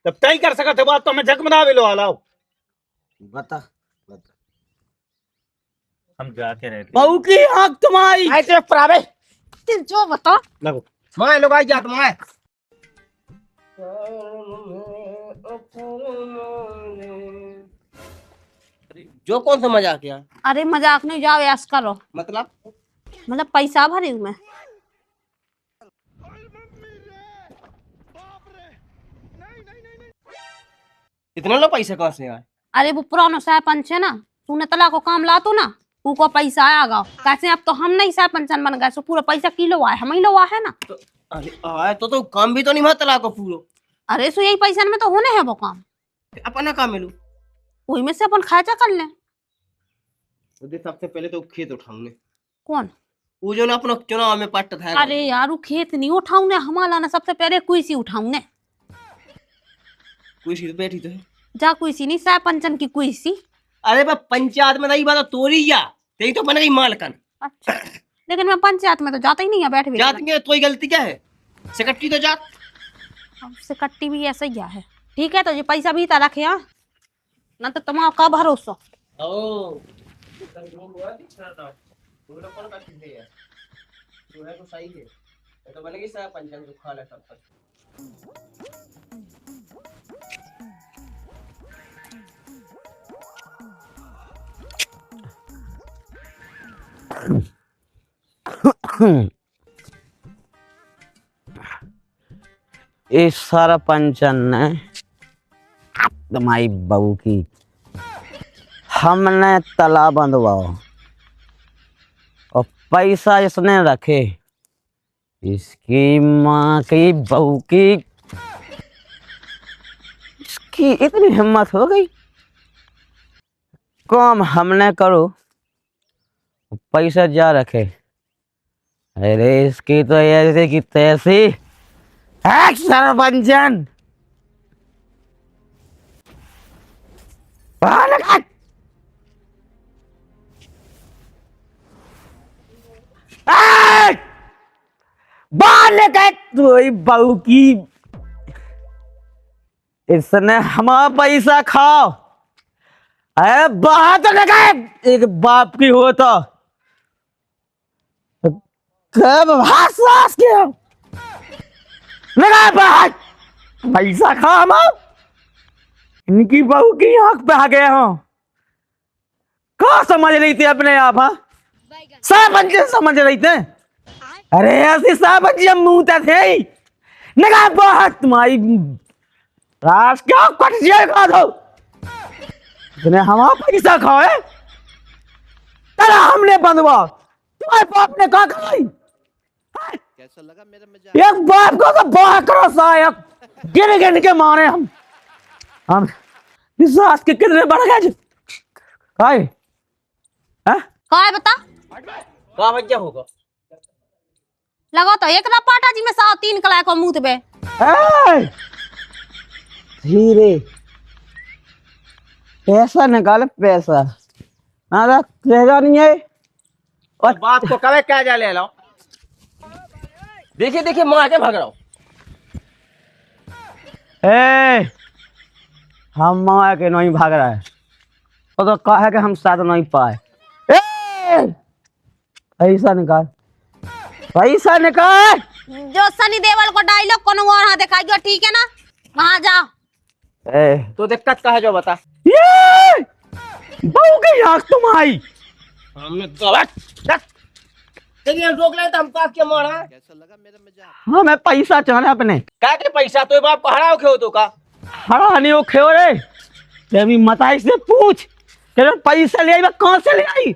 तब तय कर सकत है बात तो मैं झक बना भी लो आलाओ। बता बता। हम जाके रहते बहू की आंख तुम्हारी ऐसे प्रावे जो बता लगो मैं लोग आई जात मैं। जो कौन सा मजाक है? अरे मजाक नहीं, जाओ ऐश करो। मतलब पैसा भरी हूँ मैं। इतना लो पैसा कहाँ से आए? अरे वो पुरानो सरपंच है ना, तूने तला को काम ला तो ना, को पैसा आएगा कैसे? अब तो हम नहीं सरपंचन बन गए, सो पूरा पैसा किलो आए, हम ही लो है ना। तो अरे आए तो काम भी तो नहीं तला को पूरो। अरे सो यही पैसा में तो होने है वो काम, अपना काम मिलू वही में से अपन खर्चा कर ले। सबसे पहले तो खेत उठाऊंगे। कौन? वो जो ना अपना चुनाव में पट्ट था। अरे यार वो खेत नहीं उठाऊ ने, हमारा ना सबसे पहले कुर्सी उठाऊ ने। कोई सी बैठी तो है। जा कुर्सी नहीं, सरपंचन की कुर्सी। अरे बा पंचायत में रही बात तोरी या तेरी तो बन गई मालकन। अच्छा लेकिन मैं पंचायत में तो जाता ही नहीं है, बैठ भी जात में तो गलती क्या है? सेक्रेटरी तो जात से कट्टी भी ऐसा ही है। ठीक है तो ये पैसा भी रखे यहाँ, ना तो तुम्हारा का भरोसा। ओ जो है तो सही है, ये तो बनेगी साहब पंचायत को खा ले सब तक। इस सारा पंचन ने तुम्हारी बहू की हमने तला बंधवाओ और पैसा इसने रखे। इसकी माँ की बहू की, इसकी इतनी हिम्मत हो गई, काम हमने करो पैसा जा रखे। अरे इसकी तो ऐसे की तैसी सरपंचन बहू की, इसने हमारा पैसा खाओ। अरे बाहर तो लगा एक बाप की हो तो कब हास किया लगा बाहर पैसा खा। हम इनकी बहू की आंख पे आ गए हो। क्या समझ रही थी अपने आप? हाँ सरपंच समझ रही थे? अरे ऐसी सरपंच मुंह थे लगा बाहर तुम्हारी राज क्या कट जाएगा दो इसने हमारा पैसा खाए। तेरा हमने बंधवा, तुम्हारे बाप ने कहा खाई। कैसा लगा मेरा मजाक? एक बाप को तो बाहर करो साहब, गिर गिर के मारे हम इस रात के कितने बढ़ गए काय है? का है बता? का भैया होगा लगा तो एक पाटा जी में 3 कलाय को मुंह पे। धीरे पैसा निकाले पैसा ना रहेगा नहीं है। और बात को कवे क्या जा ले लो। देखिए देखिए मार के भाग रहा हूँ। हम माँ के नहीं भाग रहा है तो कहे कि हम साथ नहीं पाए। पैसा निकाल, पैसा निकाल। जो सनी देओल को डायलॉग कोनो और हां दिखाइयो, ठीक है ना? वहां जाओ। तो दिक्कत का है जो बता। ये बहू की आंख तुम्हारी हमने तो देखिए रोक ले तो हम पास के मारा। कैसा लगा मेरा मजाक? हमें पैसा चाहना अपने क्या के पैसा तो बाप पहाड़ा खेओ तो का हरा नहीं हो खेओ रे। तेरी मताई से पूछ कि पैसा ले आई कहां से ले आई।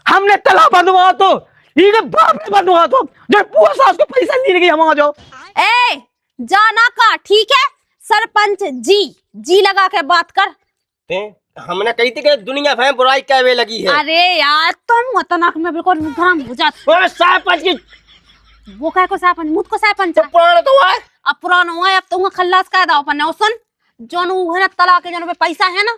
हमने तला बंधवा तो ये बाप ने बंधवा तो जो पूरा सास को पैसा ले गई। हम आ जाओ ए जाना का, ठीक है? सरपंच जी लगा के बात कर। हमने कही थी कि दुनिया भर बुराई कहवे लगी है। अरे यार तुम अतनाक में बिल्कुल गरम हो जाते। ओए सरपंच की वो कह को सरपंच मुझ को सरपंच तो पुराना तो है। अब पुराना हुआ है, अब तो खल्लास कह दो अपन ने। सुन जोन है ना तला के जोन पे पैसा है ना,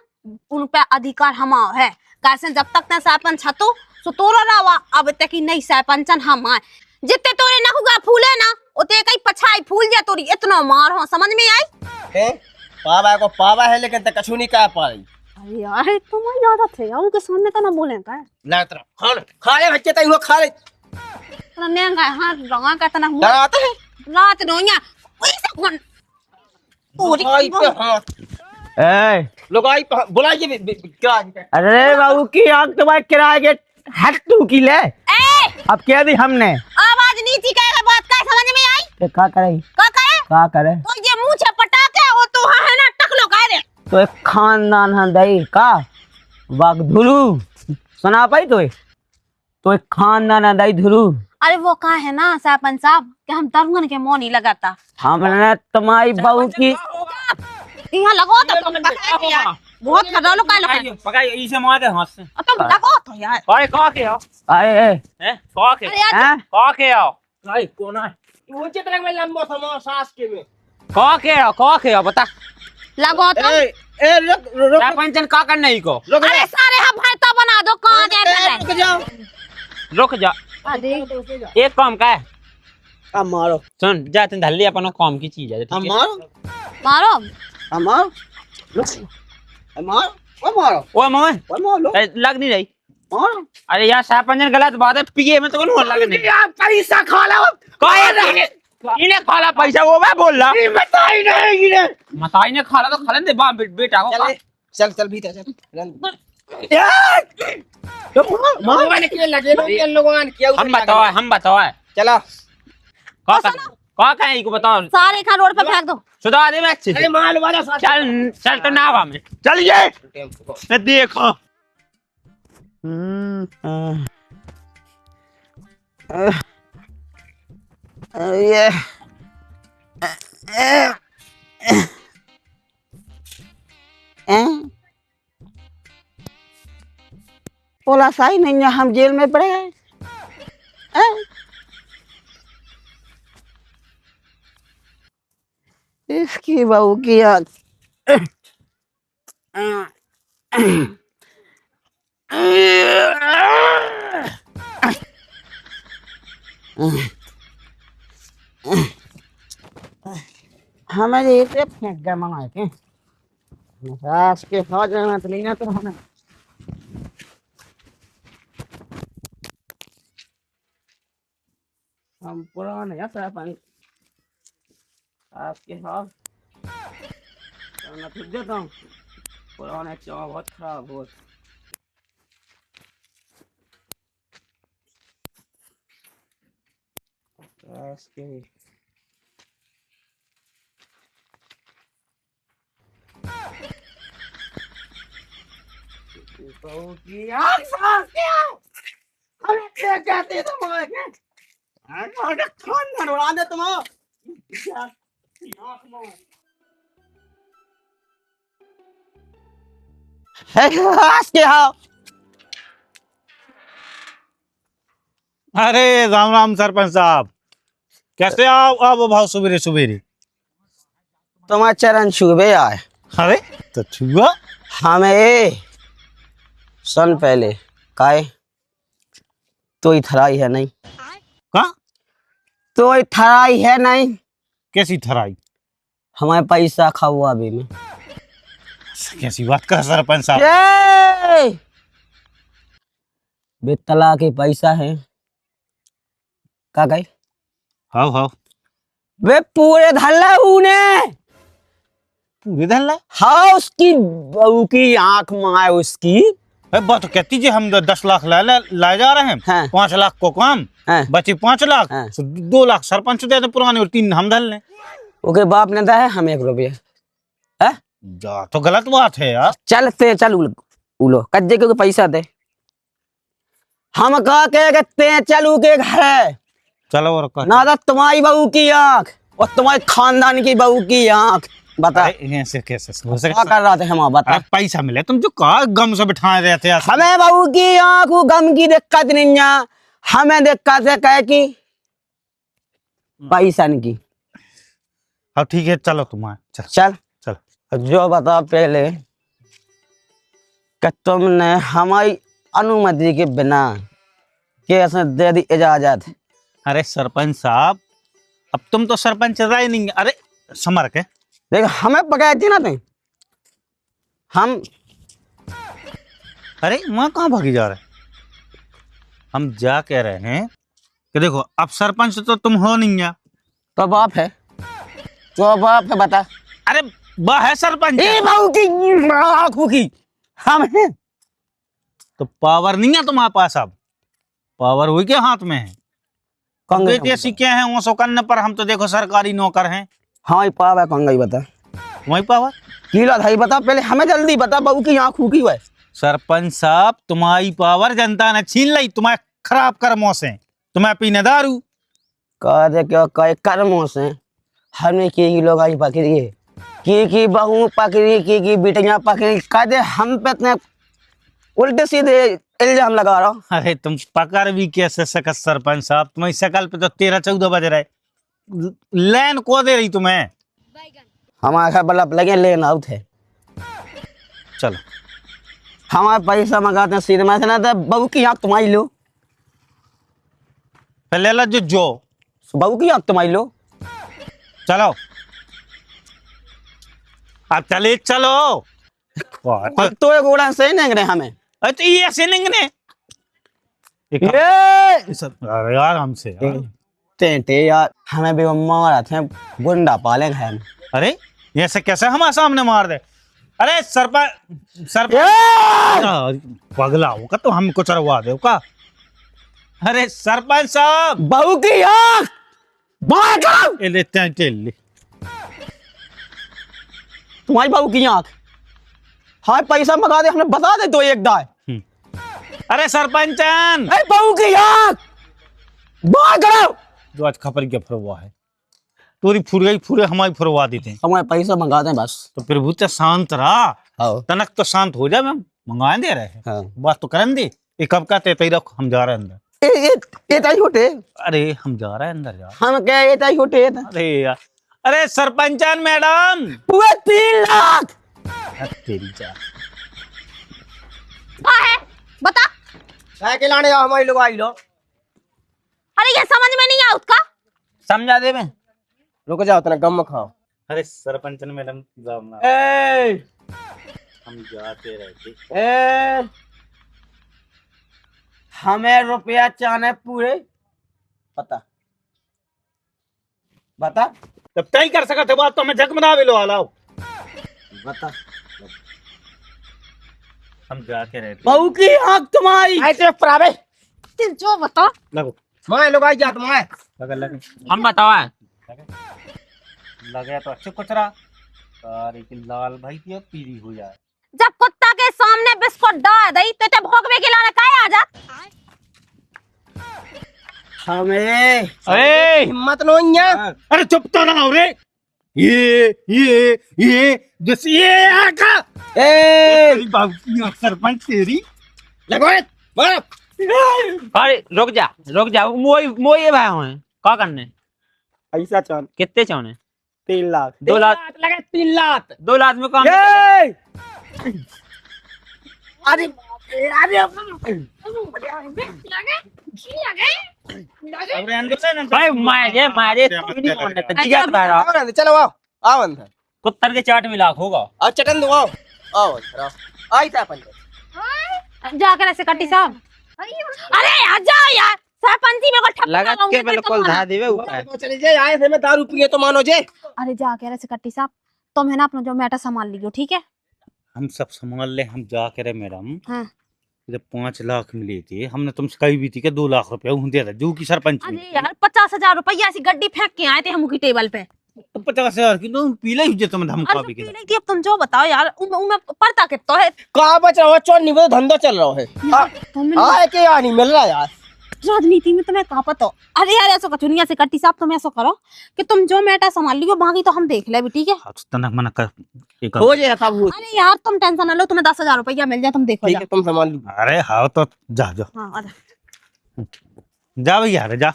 उन पे अधिकार हमारा है। कैसे जब तक ना सरपंच हतो सो तोरा रावा, अब तक ही नहीं सरपंचन हम आए। जितने तोरे नखुगा फूले ना उते कई पछाई फूल जा तोरी, इतना मार हो समझ में आई? पावा को पावा है लेकिन ते कछु नहीं कह पा रही। अरे यार तुम्हारी आदत है यार, उनके सामने तो ना बोले का ना तेरा खा ले बच्चे तई वो खा ले। तो ने का हां रंगा का तना डराते हैं रात रोया पैसा कौन लुगाई पे हाथ ए लुगाई पे बुलाइए क्या अरे बाबू की आंख तुम्हारे किराए के हट तू की ले। ए अब क्या दी हमने आवाज नीची कहेगा, बात का समझ में आई? तो क्या करे का करे तो ये मुंह से पटाके वो तो है ना टकलो कह दे। तो एक खानदान है दई का वागधुरु सुना पाई तो एक खानदान है दई धुरु। अरे वो कहा है ना सरपंच साहब कि हम तरुण के मोह नहीं लगाता। हमने तुम्हारी बहू की यहाँ लगो तो तुम पकड़ के यार बहुत कर लो का लो पकाई इसे मार दे हाथ से। तुम लगो तो यार। ओए कहाँ के हो? आए हैं? कहाँ के? अरे यार हैं कहाँ के हो? भाई कौन है वो चित्र में लंबो समो सास के में कहाँ के हो? कहाँ के हो? बता। लगो तो ए रुक सरपंचन का करने ही को? अरे सारे हम भरता बना दो कहाँ गए रुक जाओ रुक जा। अरे एक काम का है। अब मारो सुन जा तुम धल्ली अपन काम की चीज है ठीक अब है? मारो मारो अब मारो मारो मारो ओए मोहन मारो लग नहीं रही। मारो अरे यार सरपंचन गलत बात है, पिए में तो कौन लग नहीं। यार पैसा खा लो इन्हें खाला पैसा वो मैं बोल रहा। बताई नहीं इन्हें मताई ने खाला तो खा ले बाप बेटा को। चल चल भीतर चल यार मारो ने के लगे इन लोगों ने किया हम बताओ चला का कहीं को बताओ। सारे खा रोड पे फेंक दो। सुधा दे मैं अच्छे से। अरे माल वाला साथ चल चल तो ना में चलिए मैं देखो। ये बोला सही नहीं है, हम जेल में पड़े हैं। इसकी बहू की आग हमें इसे फेंक गया मंगा के सास के साथ रहना तो लेना तो हमें हम पुराने ऐसा पानी आपके साथ तो देता हूँ पुराने चाव बहुत खराब हो के कहते खान उड़ा दे तुम अरे राम राम सरपंच साहब, कैसे आओ अब भाव सुबेरे सुबेरे। तुम्हारे चरण छुबे आए। अरे तो छुआ हमें सुन पहले काय तो थराई है नहीं का तो थराई है नहीं कैसी थराई? हमारे पैसा खाओ अभी में कैसी बात कर सरपंच साहब? बेतला के पैसा है का गई हाँ हाँ वे पूरे धल्ला उने पूरे धल्ला। हाँ उसकी बहू की आंख माए उसकी बात तो कहती जी हम 10 लाख लाए जा रहे हैं। हाँ। 5 लाख को काम बची 5 लाख। हाँ। 2 लाख सरपंच दे दे पुराने और 3 हम धल लें। ओके बाप ने दिया है हम 1 रुपया जा तो गलत बात है यार। चल उलो कज्जे के पैसा दे हम कहा के चलू के घर चलो और कर। ना तो तुम्हारी बहू की आंख और तुम्हारे खानदान की बहू की आंख बता ऐसे कैसे हो क्या कर रहा थे हम बता पैसा मिले तुम जो कहा गम से बिठाए रहे थे। हमें बहू की आंख गम की दिक्कत नहीं है, हमें दिक्कत है कह की पैसा नहीं की। अब ठीक है चलो तुम्हारे चल चल जो बता पहले कि तुमने हमारी अनुमति के बिना कैसे दे दी इजाजत? अरे सरपंच साहब अब तुम तो सरपंच रहे नहीं। अरे समर के लेकिन हमें पकाई थी ना तुम हम अरे वहाँ कहाँ भागी जा रहे? हम जा कह रहे हैं कि देखो अब सरपंच तो तुम हो नहीं है। तो बाप है, तो बाप है, बता। अरे वह है सरपंच। ए बहू की आंखों की हम हैं। तो पावर नहीं है तुम्हारे पास, अब पावर हुई के हाथ में है। कांग्रेस बेटे सीखे हैं वो सो करने पर, हम तो देखो सरकारी नौकर हैं। हाँ ये पावर है, कौन गई बता वही पावर कीला भाई, बता पहले हमें, जल्दी बता बहू की आंखों की है। सरपंच साहब तुम्हारी पावर जनता ने छीन ली, तुम्हारे खराब कर्मों से, तुम्हें पीने दारू। कह क्या कहे कर्मों से हमने की लोग आई पकड़ी की बहू पकड़ी की बेटियां पकड़ी, कह दे हम पे इतने उल्टे सीधे इल्जाम लगा रहा हूँ। अरे तुम पकड़ भी कैसे सकत सरपंच साहब, तुम्हारी शकल पे तो 13-14 बज रहे। लैन को दे रही तुम्हें। हमारे बल्लभ लगे लेन आउट है, चलो हमारे पैसा मंगाते हैं सीधे में से ना, तो बहू की आंख तुम्हारी लो, पहले ला जो बहू की आंख तुम्हारी लो। चलो अब चले चलो। अरे तो एक उड़ान सही नहीं करे हमें। तो ये ऐसे नहीं ने ये अरे यार हमसे यार। टेंटे यार, हमें भी मारा थे, गुंडा पाले हैं। अरे ये से कैसे हमारे सामने मार दे? अरे सरपंच पगला होगा तो हमको चढ़वा दे का। अरे सरपंच साहब बहू की आंख बाहर करो। ये लेते हैं ले। तुम्हारी बहू की आंख, हाँ पैसा मंगा दे, हमने बता दे तो एक दाए। अरे सरपंचन बहू की आंख बाहर करो। जो आज खपर क्या फरवा है, तोरी फुरगई फुरे हमारी फुरवा देते हैं। हमारे पैसा मंगा दे बस। तो प्रभु तो शांत रहा, हाँ तनक तो शांत हो जाए। हम मंगा दे रहे हैं, हाँ। बात तो करन दे। ये कब का ते रखो, हम जा रहे हैं अंदर। ये ताई होटे, अरे हम जा रहे हैं अंदर जा। हम क्या ये ताई होटे। अरे यार, अरे सरपंचन मैडम पूरे 3 लाख। तेरी जा। क्या है बता। काय के लाने जाओ हमारी लोग आई लो। अरे ये समझ में नहीं आया उसका। समझा दे मैं, रुक जाओ तना गम खाओ। अरे सरपंचन मैडम जाओ, ए हम जाते रहते। ए हमें रुपया चाहने पूरे, बता बता तब तय कर सका थे बात, तो हमें जगमना भी लो आलाओ। बता। हम जाके रहते। बहू की आंख तुम्हारी। ऐसे परावे तुम जो बता। लगो माए लोग आई जात माए। लगे हम बताओ है लगे तो अच्छे कुछ रहा। सारे की लाल भाई की अब पीली हो जाए। जब कुत्ता के सामने बिस्कुट डाल दई तो ते भोगवे के लाने काहे आ जात। हमें अरे हिम्मत नो इया। अरे चुप तो ना हो रे। ये जैसे ये आका ए बाबू की सरपंच तेरी लगो मार। अरे रुक जा मोई भाई हैं का करने पैसा चाहने कितने चाहने 3 लाख। 2 लाख लगे 3 लाख। 2 लाख में काम ए अरे अरे अंदर से ना भाई मारे तू नहीं मारने तो जिया कर रहा आओ चलो आओ आओ अंदर। कुत्तर के 4 लाख होगा। और चटन दो आओ आओ अंदर आओ। आई था अपन जाकर ऐसे कट्टी साहब। अरे यार जा यार, सरपंची मेरे को ठप्पा लगत लगाऊंगी के तो बिल्कुल तुम धा देवे ऊपर। तो चले जे आए थे मैं दारू पिए तो मानो जे। अरे जा कह रहे कट्टी साहब, तुम है ना अपना जो मैटर संभाल लियो, ठीक है। हम सब संभाल ले। हम जा के रहे मैडम। हाँ। जब 5 लाख मिले थे, हमने तुमसे कही भी थी कि 2 लाख रुपया दे दे जो की सरपंच अरे यार 50,000 रुपया ऐसी गड्डी फेंक के आए थे हम की टेबल पे। तो 50,000 की तुम पीले ही जे तुम धमका अरे भी पी के। नहीं थी, अब तुम जो बताओ यार, उनमें पड़ता कितना है। कहाँ बच रहा हो चोर नहीं वो धंधा चल रहा है। तुम्हें आए के यार नहीं मिल रहा यार। राजनीति में तुम्हें कहाँ पता। अरे यार ऐसा कचुनिया से कट्टी साहब, तुम ऐसा करो कि तुम जो मैटर संभाल लियो, बाकी तो हम देख ले भी, ठीक है। तनक मना कर एक हो जाए सब हो। अरे यार तुम टेंशन ना लो, तुम्हें 10,000 रुपया मिल जाए, तुम देखो ठीक जा। है तुम संभाल लो। अरे हाँ तो जा जा हाँ आजा। जा भैया, अरे जा।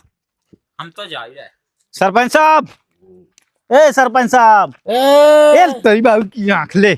हम तो जा ही रहे। सरपंच साहब, ए सरपंच साहब, ए ए तेरी बाबू की आंख ले।